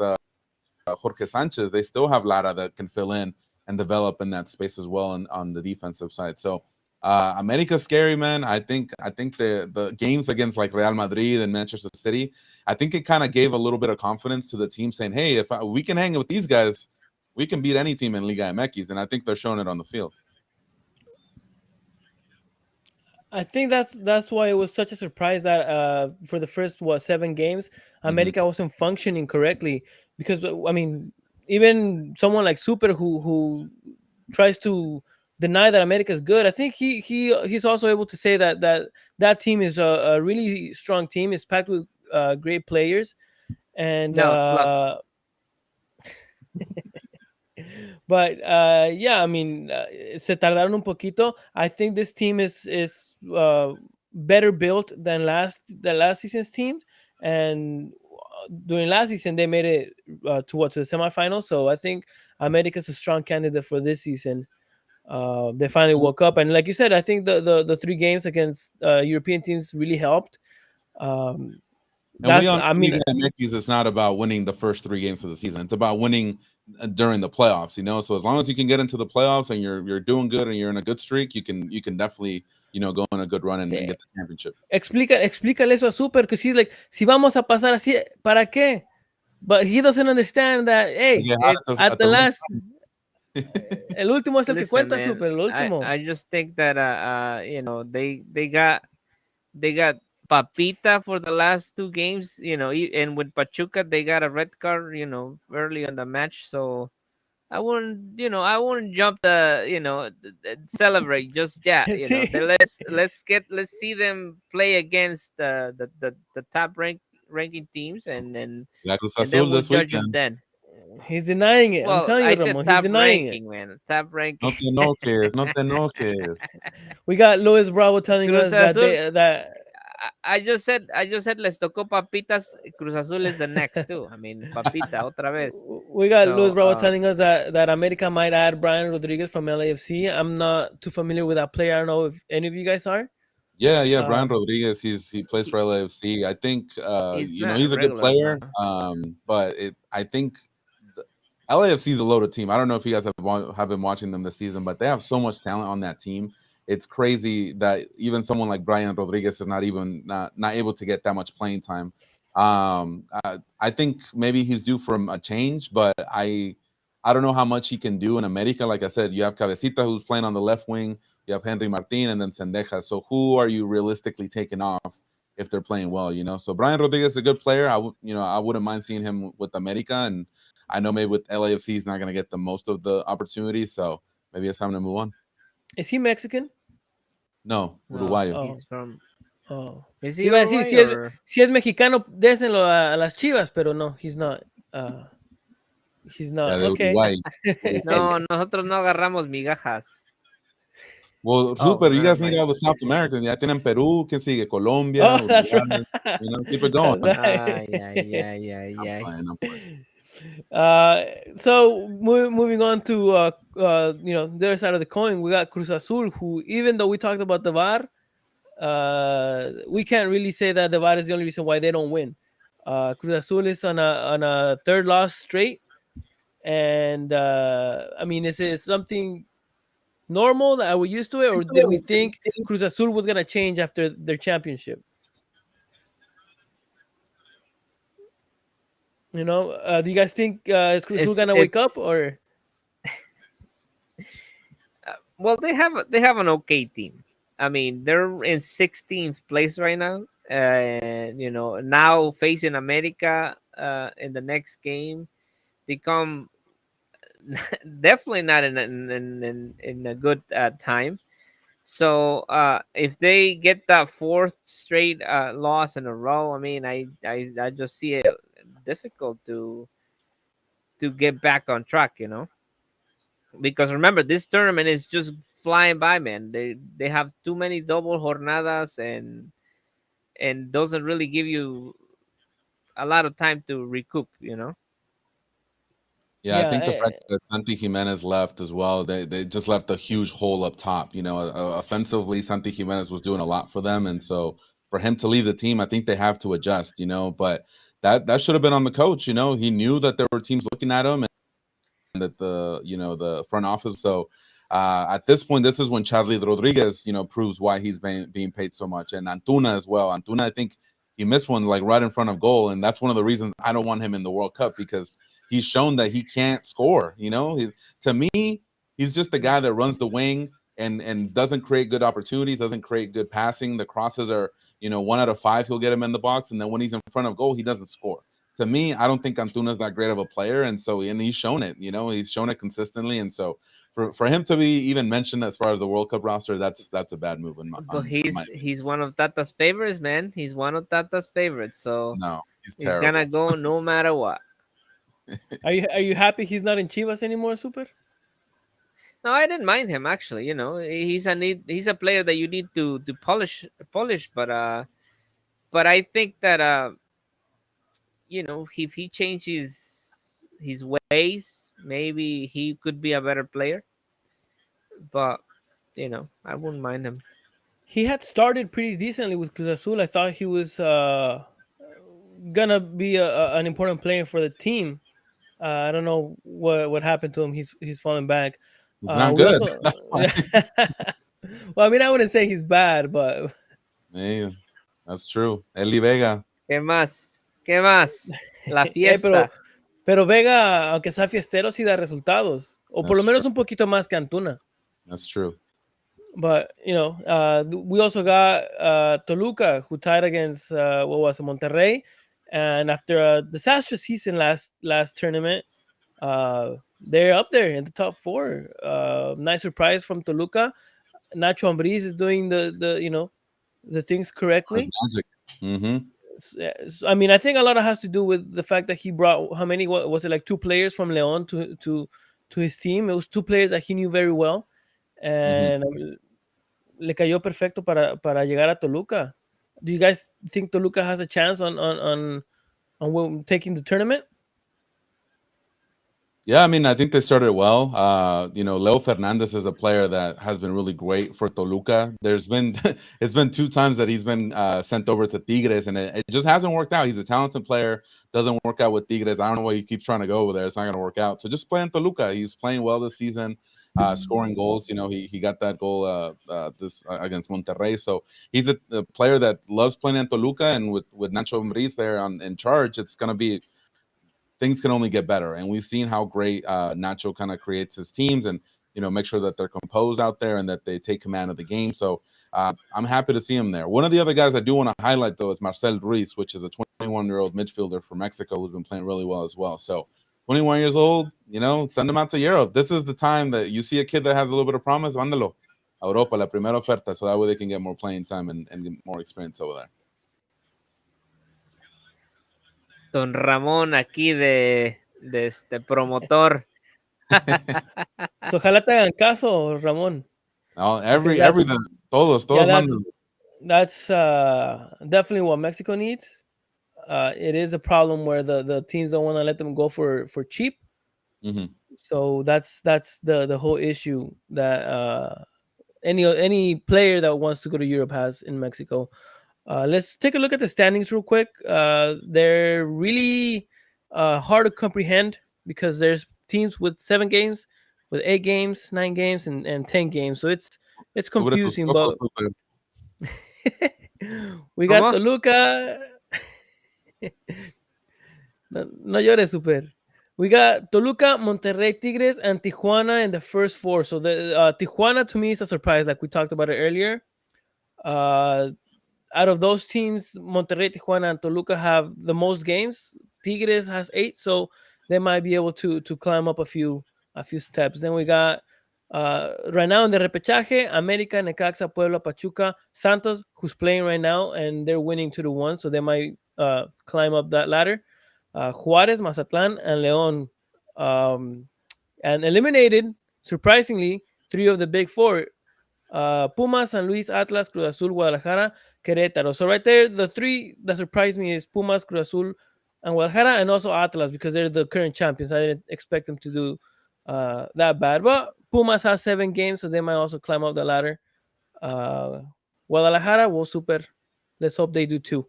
Jorge Sanchez, they still have Lara that can fill in and develop in that space as well on the defensive side. So America's scary, man. I think the games against like Real Madrid and Manchester City, I think it kind of gave a little bit of confidence to the team, saying, "Hey, if we can hang with these guys, we can beat any team in Liga MX." And I think they're showing it on the field. I think that's why it was such a surprise that for the first 7 games, Hmm. America wasn't functioning correctly because I mean, even someone like Super who tries to deny that America is good, I think he's also able to say that team is a really strong team. It's packed with great players, and No, it's luck. but yeah, I mean, se tardaron un poquito. I think this team is better built than last season's team, and during last season they made it to the semifinals. So I think America's a strong candidate for this season. They finally woke up, and like you said, I think the 3 games against European teams really helped. Um, And we that's all I know mean, Liga MX is not about winning the first 3 games of the season. It's about winning during the playoffs. So as long as you can get into the playoffs and you're doing good and you're in a good streak, you can definitely go on a good run and Eh, get the championship. explícale eso a Super, because he's like, si vamos a pasar así, ¿para qué? But he doesn't understand that, To hey, get hot It's at at the the right last, el último es el que listen, cuenta, man. Super, el último. I just think that they got Papita for the last two games, and with Pachuca they got a red card, early on the match. So I wouldn't jump celebrate just yet. Sí. Let's see them play against the top ranking teams, La Cruz and then Azul we'll this judge them weekend. then. He's denying it. I'm Well, telling you, I said Ramon, he's top denying it. ranking, man. Top ranking. No te enojes, no te enojes. We got Luis Bravo telling Cruz us that Azul. that I just said les tocó papitas. Cruz Azul is the next too. I mean, papita otra vez. we got Luis So Bravo telling us that America might add Brian Rodriguez from LAFC. I'm not too familiar with that player. I don't know if any of you guys are. Yeah, Uh, Brian Rodriguez. He plays for LAFC. I think he's not he's a good regular player. now. But I think the, LAFC is a loaded team. I don't know if you guys have been watching them this season, but they have so much talent on that team. It's crazy that even someone like Brian Rodriguez is not able to get that much playing time. I think maybe he's due for a change, but I don't know how much he can do in America. Like I said, you have Cabecita who's playing on the left wing. You have Henry Martin and then Sendejas. So who are you realistically taking off if they're playing well? So Brian Rodriguez is a good player. I wouldn't mind seeing him with America, and I know maybe with LAFC he's not going to get the most of the opportunities. So maybe it's time to move on. is he Mexican? No, No, Uruguayo. Oh, he's from. oh. Is he Iba a decir, Uruguay or? si es mexicano, désenlo a las Chivas, pero no, he's not. He's Yeah, not. de Okay. Uruguay. No, nosotros no agarramos migajas. Well, Oh, super. You never guys need mind. all the South Americans. Ya tienen Perú, ¿quién sigue? Colombia, Oh, that's right. Uruguay. Keep it going. That's Ay, right. ay, ay, ay, I'm ay. playing. I'm playing. So moving on to the other side of the coin, we got Cruz Azul, who, even though we talked about the VAR, we can't really say that the VAR is the only reason why they don't win. Cruz Azul is on a third loss straight, and I mean, is it something normal that we're used to it, or did we think Cruz Azul was gonna change after their championship? Do you guys think is Cruz Azul It's gonna wake up, it's or well, they have an okay team. I mean, they're in 16th place right now. And now facing America in the next game, they come definitely not in a good time. So if they get that fourth straight loss in a row, I mean, I just see it difficult to get back on track. Because remember, this tournament is just flying by, man. They have too many double jornadas, and doesn't really give you a lot of time to recoup. Yeah, I yeah? think the fact that Santi Jimenez left as well, they just left a huge hole up top. Offensively, Santi Jimenez was doing a lot for them, and so for him to leave the team, I think they have to adjust. But that should have been on the coach. He knew that there were teams looking at him, and that the front office. So at this point, this is when Charlie Rodriguez, proves why he's being paid so much, and Antuna as well. Antuna, I think he missed one like right in front of goal, and that's one of the reasons I don't want him in the World Cup, because he's shown that he can't score. To me, he's just the guy that runs the wing and doesn't create good opportunities, doesn't create good passing. The crosses are 1 out of 5 he'll get him in the box, and then when he's in front of goal, he doesn't score. To me, I don't think Antuna's that great of a player, and he's shown it. He's shown it consistently, and so for him to be even mentioned as far as the World Cup roster, that's a bad move in my But in my he's one of Tata's favorites, man. He's one of Tata's favorites, so no, he's he's gonna terrible. go no matter what. Are you happy he's not in Chivas anymore, Super? No, I didn't mind him actually. He's a player that you need to polish, but I think that if he changes his ways, maybe he could be a better player. But I wouldn't mind him. He had started pretty decently with Cruz Azul. I thought he was gonna be an important player for the team. I don't know what happened to him. He's falling back. He's not We good. also That's why. Well, I mean, I wouldn't say he's bad, but Hey, that's true. Eli Vega. ¿Qué más? ¿Qué más? La eh, pero, fiesta. pero Vega, aunque sea fiestero, sí da resultados. O por lo That's true. menos un poquito más que Antuna. That's true. But we also got Toluca, who tied against what was it, Monterrey, and after a disastrous season last tournament, they're up there in the top four. Nice surprise from Toluca. Nacho Ambriz is doing the things His correctly. magic. Mm-hmm. I mean, I think a lot of has to do with the fact that he brought how many what was it, like two players from Leon to his team. It was two players that he knew very well, Mm-hmm. and le cayó perfecto para llegar a Toluca. Do you guys think Toluca has a chance on taking the tournament? Yeah, I mean, I think they started well. Leo Fernandez is a player that has been really great for Toluca. There's been it's been two times that he's been sent over to Tigres, and it just hasn't worked out. He's a talented player, doesn't work out with Tigres. I don't know why he keeps trying to go over there. It's not going to work out. So just play in Toluca. He's playing well this season, scoring goals. He got that goal this against Monterrey. So he's a player that loves playing in Toluca, and with Nacho Ambriz there in charge, it's going to be things can only get better. And we've seen how great Nacho kind of creates his teams and make sure that they're composed out there and that they take command of the game. So I'm happy to see him there. One of the other guys I do want to highlight though is Marcel Ruiz, which is a 21-year-old midfielder for Mexico who's been playing really well as well. So 21 years old, send him out to Europe. This is the time that you see a kid that has a little bit of promise, mándalo a Europa, la primera oferta, so that way they can get more playing time and get more experience over there. Don Ramón aquí de este promotor. So ojalá te hagan caso, Ramón, No, because everything, todos yeah, mándalos. that's definitely what Mexico needs. It is a problem where the teams don't want to let them go for cheap. Mm-hmm. So that's the whole issue that any player that wants to go to Europe has in Mexico. Let's take a look at the standings real quick. They're really hard to comprehend because there's teams with 7 games, with 8 games, 9 games, and 10 games. So it's Sobre tus confusing. cocos, But Lupe. we got ¿Cómo? Toluca. No llores, super. We got Toluca, Monterrey, Tigres, and Tijuana in the first four. So the Tijuana to me is a surprise, like we talked about it earlier. Uh, Out of those teams, Monterrey, Tijuana, and Toluca have the most games. Tigres has 8, so they might be able to climb up a few steps. Then we got right now in the repechaje, America, Necaxa, Puebla, Pachuca, Santos, who's playing right now, and they're winning 2-1, so they might climb up that ladder. Juarez, Mazatlan, and Leon, and eliminated surprisingly 3 of the big 4: Pumas, San Luis, Atlas, Cruz Azul, Guadalajara, Querétaro. So right there, the 3 that surprised me is Pumas, Cruz Azul, and Guadalajara, and also Atlas because they're the current champions. I didn't expect them to do that bad. But Pumas has 7 games, so they might also climb up the ladder. Uh, Guadalajara, well, super. Let's hope they do too.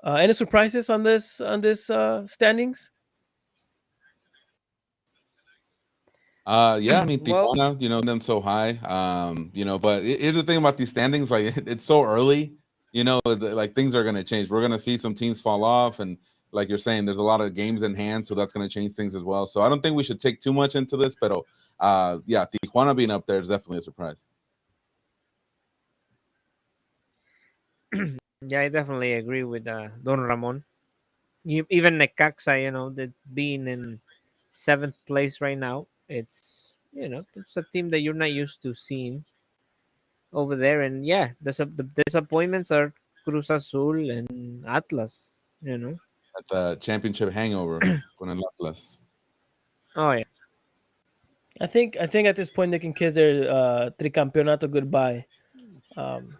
Any surprises on this standings? Yeah, I mean Well, Tijuana, them so high. But here's the thing about these standings, like it's so early, like things are gonna change. We're gonna see some teams fall off, and like you're saying, there's a lot of games in hand, so that's gonna change things as well. So I don't think we should take too much into this, but yeah, Tijuana being up there is definitely a surprise. yeah, I definitely agree with Don Ramon. Even Necaxa, that being in 7th place right now, it's a team that you're not used to seeing over there. And yeah, the disappointments are Cruz Azul and Atlas. At the championship hangover con el Atlas. Oh yeah. I think at this point they can kiss their tricampeonato goodbye. Um,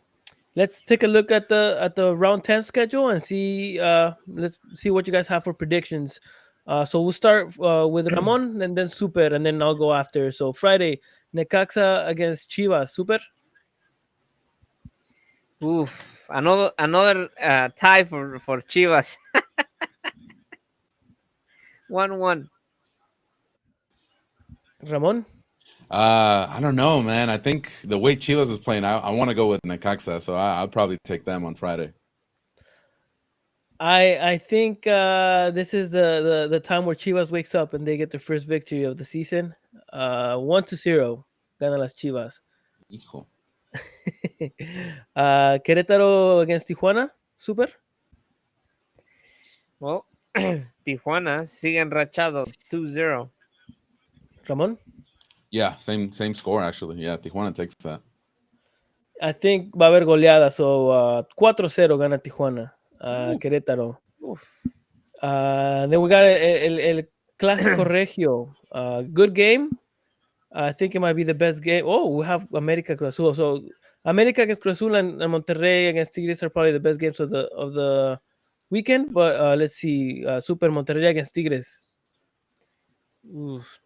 let's take a look at the round 10 schedule and see let's see what you guys have for predictions. So we'll start with Ramon and then Super, and then I'll go after. So Friday, Necaxa against Chivas. Super. Oof, another tie for Chivas. 1-1. Ramon. I don't know, man. I think the way Chivas is playing, I want to go with Necaxa, so I'll probably take them on Friday. I think this is the time where Chivas wakes up and they get their first victory of the season. 1-0. Gana las Chivas. Hijo. Querétaro against Tijuana. Super. Well, Tijuana sigue enrachado 2-0. Ramon. Yeah, same score actually. Yeah, Tijuana takes that. I think va a haber goleada. So 4-0 gana Tijuana. Querétaro. Oof. Then we got el Clásico Regio. Good game. I think it might be the best game. Oh, we have América Cruz Azul. So América against Cruz Azul and Monterrey against Tigres are probably the best games of the weekend. But let's see. Super Monterrey against Tigres.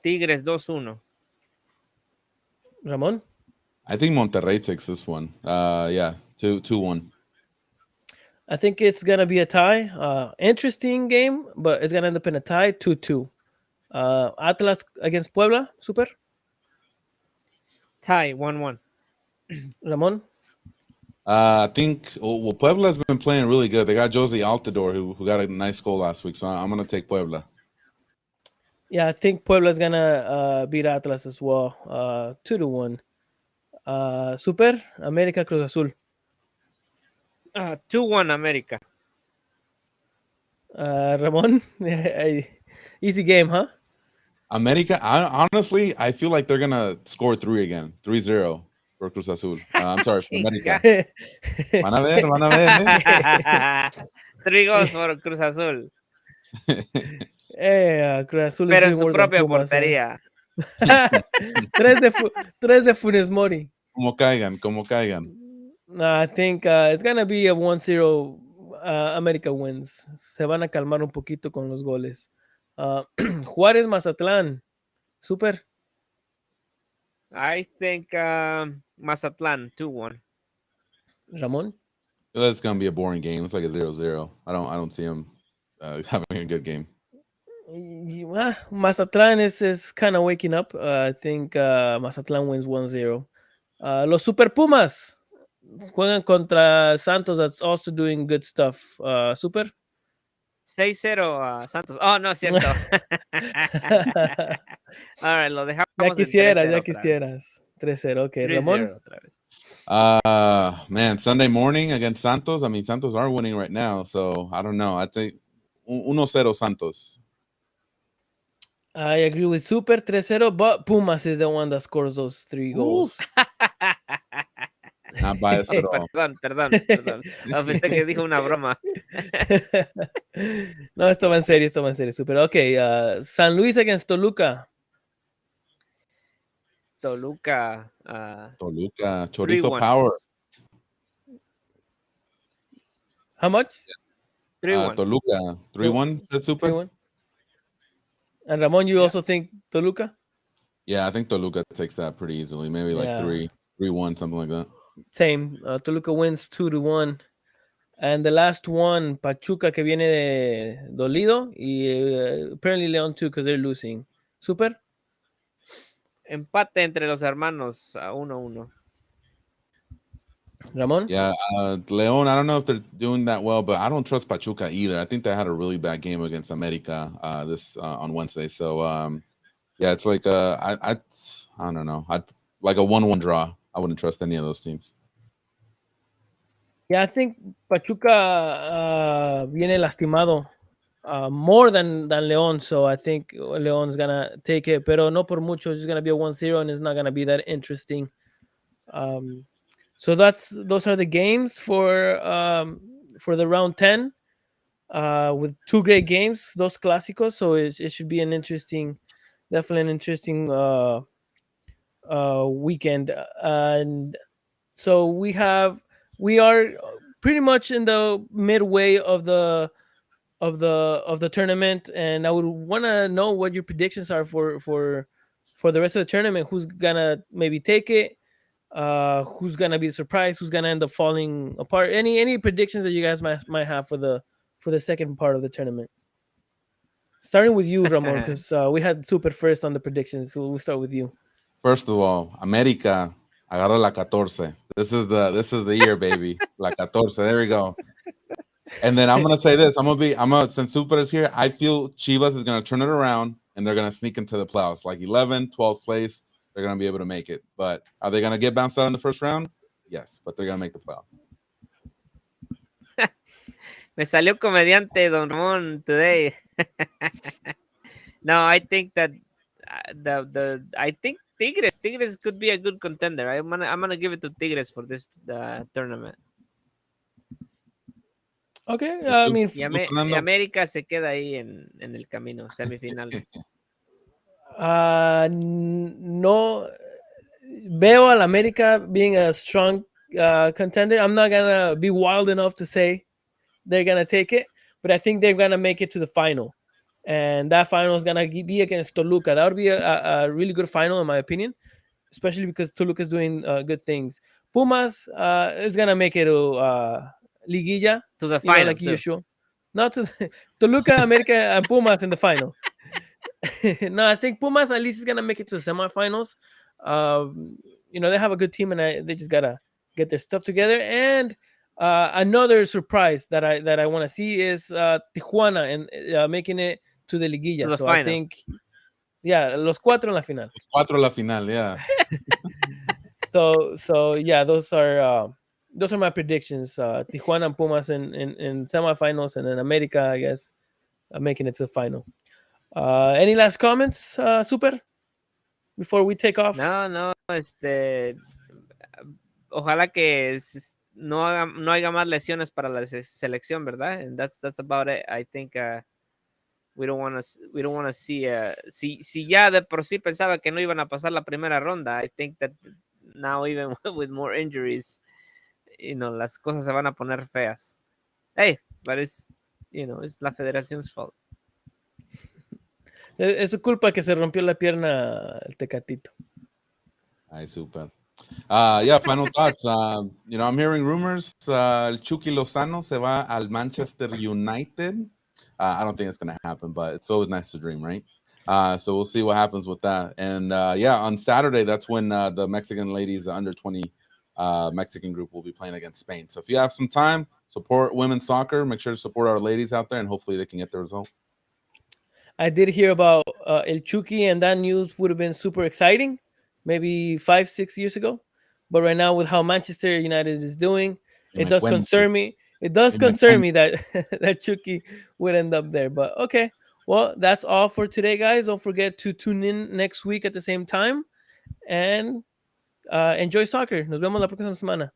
Tigres 2-1. Ramon. I think Monterrey takes this one. Yeah, 2-1. I think it's gonna be a tie. Interesting game, but it's gonna end up in a tie, 2-2. Atlas against Puebla, Super. Tie 1-1. Ramon. I think well Puebla's been playing really good. They got Jose Altidore who got a nice goal last week, so I'm gonna take Puebla. Yeah, I think Puebla's gonna beat Atlas as well. 2-1. Super América Cruz Azul. 2-1 América. Ramon. Easy game, huh? America, honestly, I feel like they're gonna score 3 again, 3-0 for Cruz Azul. I'm sorry, for America. Van a ver, eh? 3 goals for Cruz Azul. Cruz Azul Pero is en doing su worse than propia Pumas, portería. tres de Funes Mori. Como caigan. No, I think it's gonna be a 1-0 América wins. Se van a calmar un poquito con los goles. Juárez Mazatlán. Super. I think Mazatlan 2-1. Ramon. That's gonna be a boring game. It's like a 0-0. I don't see him having a good game. Mazatlán is kind of waking up. I think Mazatlán wins 1-0. Los Super Pumas juegan contra Santos. That's also doing good stuff. Super. 6-0 Santos. Oh, no es cierto. All right, lo dejamos Ya en 3-0 quisieras, ya otra vez. quisieras. 3-0, ok. Ramon. 3-0 otra vez. Man, Sunday morning against Santos. I mean, Santos are winning right now, so I don't know. I think 1-0 Santos. I agree with Super 3-0, but Pumas is the one that scores those 3 goals. Not biased at all. Perdón. Pensé que dijo una broma. No, esto va en serio, Super. Ok, San Luis against Toluca. Toluca. Toluca, Chorizo 3-1. Power. How much? 3-1. Toluca, 3-1, said Super? 3-1. And Ramon, you also think Toluca? Yeah, I think Toluca takes that pretty easily. Maybe like Yeah. 3-1, something like that. Same. Toluca wins 2-1. And the last one, Pachuca, que viene de dolido. Y apparently León too, because they're losing. Super. Empate entre los hermanos a 1-1. Ramon? Yeah, Leon, I don't know if they're doing that well, but I don't trust Pachuca either. I think they had a really bad game against America this on Wednesday. So yeah, it's like I don't know. I'd like a 1-1 draw. I wouldn't trust any of those teams. Yeah, I think Pachuca viene lastimado more than León, so I think León's gonna take it, pero no por mucho. It's gonna be a 1-0, and it's not gonna be that interesting. So those are the games for the round 10 with 2 great games, those clásicos. So it should be definitely an interesting weekend. And so we are pretty much in the midway of the tournament, and I would want to know what your predictions are for the rest of the tournament. Who's gonna maybe take it? Who's gonna be surprised? Who's gonna end up falling apart? Any predictions that you guys might have for the second part of the tournament? Starting with you, Ramon, because we had Super first on the predictions. So we'll start with you. First of all, America agarra la 14. This is the year, baby. La 14. There we go. And then I'm gonna say this. I'm gonna since Super is here, I feel Chivas is gonna turn it around and they're gonna sneak into the playoffs. Like 11, 12th place, they're gonna be able to make it. But are they gonna get bounced out in the first round? Yes, but they're gonna make the playoffs. Me salió comediante Don Ramon today. No, I think that the I think Tigres could be a good contender. I'm gonna give it to Tigres for this tournament. Okay, You I too, mean, Y, y Fernando? América se queda ahí en el camino, semifinales. no veo al America being a strong contender. I'm not gonna be wild enough to say they're gonna take it, but I think they're gonna make it to the final, and that final is gonna be against Toluca. That would be a really good final, in my opinion, especially because Toluca is doing good things. Pumas is gonna make it to Liguilla, To the like final too. usual. Not to Toluca, America, and Pumas in the final. No, I think Pumas at least is gonna make it to the semifinals. They have a good team, and they just gotta get their stuff together. And another surprise that I want to see is Tijuana and making it to the To liguilla. the So I final. think, yeah, los cuatro en la final. Los cuatro la final, yeah. So yeah, those are my predictions. Tijuana and Pumas in semifinals, and then America, I guess, making it to the final. Any last comments, Super, before we take off? No, ojalá que no haya más lesiones para la selección, ¿verdad? And that's about it. I think we don't want to see si ya de por sí pensaba que no iban a pasar la primera ronda. I think that now even with more injuries, las cosas se van a poner feas. Hey, but it's la federacion's fault. Es su culpa que se rompió la pierna el Tecatito. Ay, super. Yeah, final thoughts. I'm hearing rumors. El Chucky Lozano se va al Manchester United. I don't think it's going to happen, but it's always nice to dream, right? So we'll see what happens with that. And yeah, on Saturday, that's when the Mexican ladies, the under 20 Mexican group, will be playing against Spain. So if you have some time, support women's soccer. Make sure to support our ladies out there, and hopefully they can get the result. I did hear about El Chucky, and that news would have been super exciting maybe 5-6 years ago. But right now, with how Manchester United is doing, Y it me does concern cuentes, me. It does y me concern cuentes. me that that Chucky would end up there. But okay, well, that's all for today, guys. Don't forget to tune in next week at the same time, and enjoy soccer. Nos vemos la próxima semana.